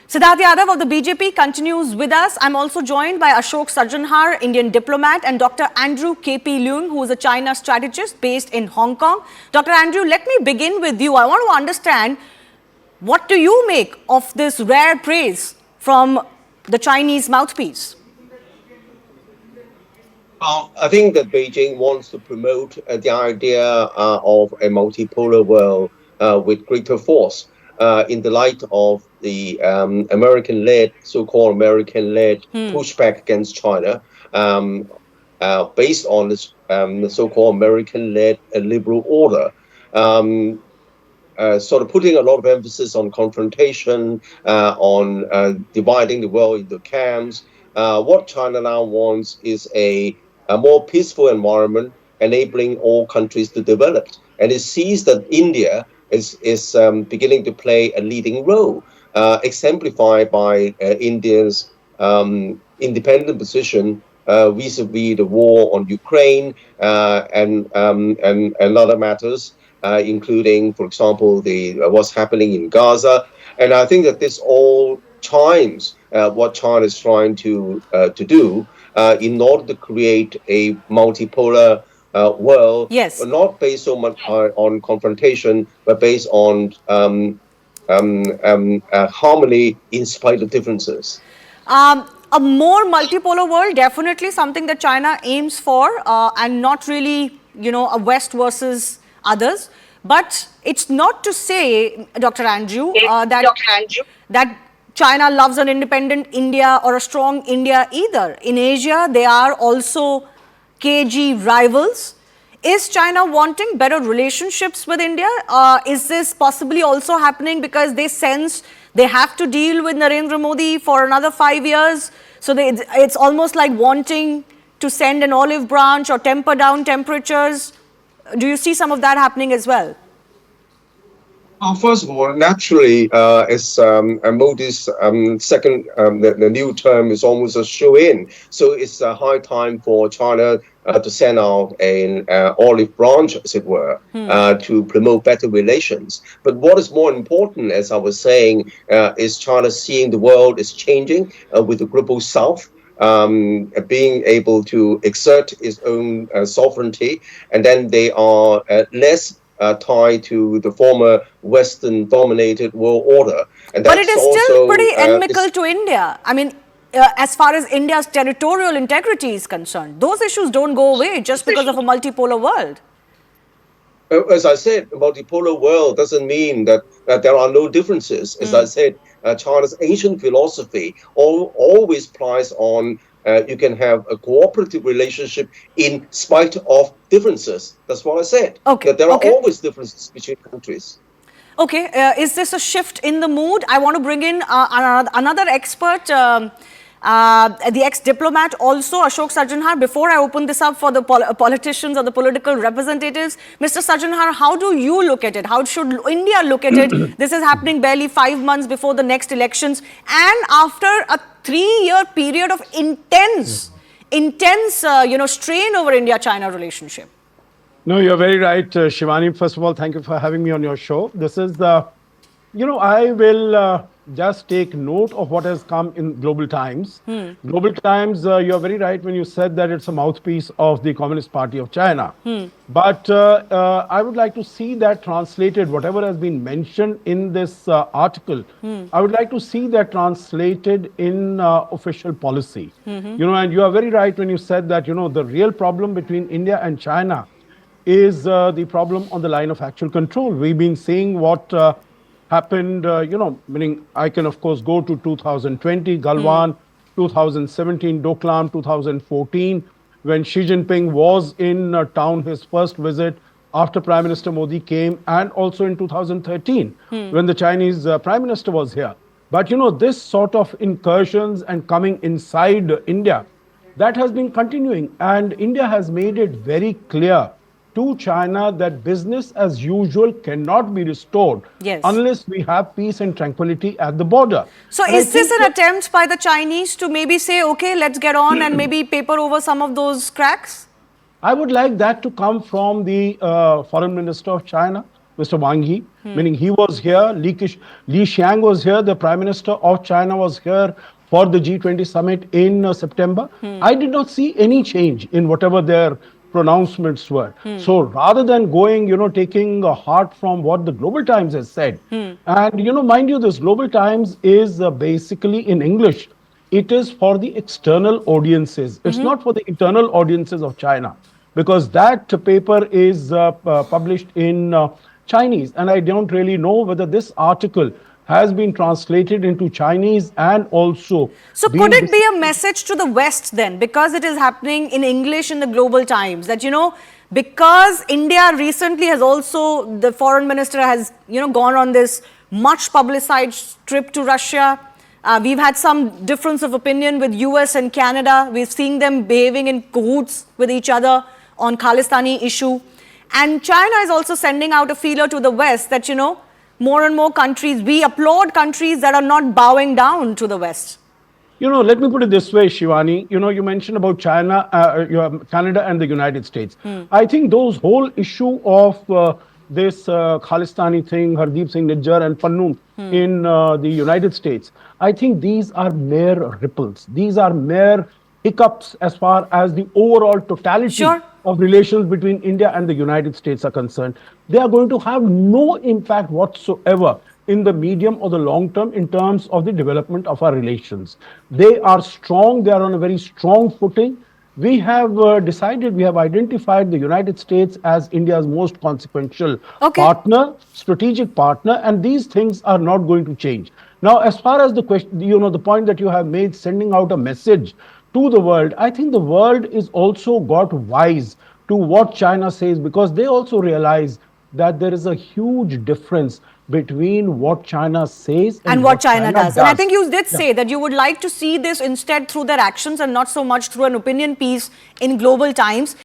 Siddharth Yadav of the BJP continues with us. I'm also joined by Ashok Sajjanhar, Indian diplomat, and Dr. Andrew K.P. Leung, who is a China strategist based in Hong Kong. Dr. Andrew, let me begin with you. I want to understand, what do you make of this rare praise from the Chinese mouthpiece? I think that Beijing wants to promote the idea of a multipolar world with greater force in the light of the American-led, so-called American-led pushback against China, based on this the so-called American-led liberal order. Sort of putting a lot of emphasis on confrontation, on dividing the world into camps. What China now wants is a more peaceful environment, enabling all countries to develop. And it sees that India is beginning to play a leading role, exemplified by India's independent position vis-a-vis the war on Ukraine and other matters. Including, for example, the what's happening in Gaza, and I think that this all chimes what China is trying to do in order to create a multipolar world, Yes. but not based so much on confrontation, but based on harmony in spite of differences. A more multipolar world, definitely something that China aims for, and not really, a West versus others. But it's not to say, Dr. Andrew, that China loves an independent India or a strong India either. In Asia, they are also cagey rivals. Is China wanting better relationships with India? Is this possibly also happening because they sense they have to deal with Narendra Modi for another 5 years? So it's almost like wanting to send an olive branch or temper down temperatures. Do you see some of that happening as well? First of all, naturally, it's Modi's second, the new term is almost a shoe-in. So it's a high time for China to send out an olive branch, as it were, to promote better relations. But what is more important, as I was saying, is China seeing the world is changing with the global South. Being able to exert its own sovereignty, and then they are less tied to the former Western-dominated world order. And but it is still pretty inimical to India. I mean, as far as India's territorial integrity is concerned, those issues don't go away just because of a multipolar world. As I said, a multipolar world doesn't mean that there are no differences. As I said, China's ancient philosophy always plies on you can have a cooperative relationship in spite of differences. That's what I said. Okay. That there are always differences between countries. Okay. Is this a shift in the mood? I want to bring in another expert, the ex-diplomat also, Ashok Sajjanhar. Before I open this up for the politicians or the political representatives, Mr. Sajjanhar, how do you look at it? How should India look at it? This is happening barely 5 months before the next elections, and after a 3-year period of intense, strain over India-China relationship. No, you're very right, Shivani. First of all, thank you for having me on your show. This is I will just take note of what has come in Global Times. Global Times, you're very right when you said that it's a mouthpiece of the Communist Party of China. But I would like to see that translated, whatever has been mentioned in this article, I would like to see that translated in official policy. And you are very right when you said that, the real problem between India and China is the problem on the line of actual control. We've been seeing what happened, meaning I can, of course, go to 2020, Galwan, 2017, Doklam, 2014, when Xi Jinping was in town, his first visit after Prime Minister Modi came, and also in 2013, when the Chinese Prime Minister was here. But, this sort of incursions and coming inside India, that has been continuing. And India has made it very clear to China that business as usual cannot be restored unless we have peace and tranquility at the border. So is this an attempt by the Chinese to maybe say, okay, let's get on and maybe paper over some of those cracks? I would like that to come from the Foreign Minister of China. Mr. Wang Yi, meaning he was here, Li Xiang was here, the Prime Minister of China was here for the G20 summit in September. I did not see any change in whatever their pronouncements were. So rather than going, taking a heart from what the Global Times has said, and, mind you, this Global Times is basically in English. It is for the external audiences. It's not for the internal audiences of China, because that paper is published in Chinese. And I don't really know whether this article has been translated into Chinese and also So could been it be a message to the West then, because it is happening in English in the Global Times, that, because India recently has also, the foreign minister has, gone on this much publicized trip to Russia. We've had some difference of opinion with US and Canada. We're seeing them behaving in cahoots with each other on Khalistani issue. And China is also sending out a feeler to the West that, more and more countries, we applaud countries that are not bowing down to the West. Let me put it this way, Shivani. You mentioned about China, Canada and the United States. I think those whole issue of this Khalistani thing, Hardeep Singh Nijjar and Pannu in the United States, I think these are mere ripples. These are mere hiccups as far as the overall totality of relations between India and the United States are concerned. They are going to have no impact whatsoever in the medium or the long term in terms of the development of our relations. They are strong. They are on a very strong footing. We have decided, we have identified the United States as India's most consequential partner, strategic partner, and these things are not going to change. Now, as far as the question, the point that you have made, sending out a message to the world, I think the world is also got wise to what China says, because they also realize that there is a huge difference between what China says and what China does. And I think you did say that you would like to see this instead through their actions and not so much through an opinion piece in Global Times.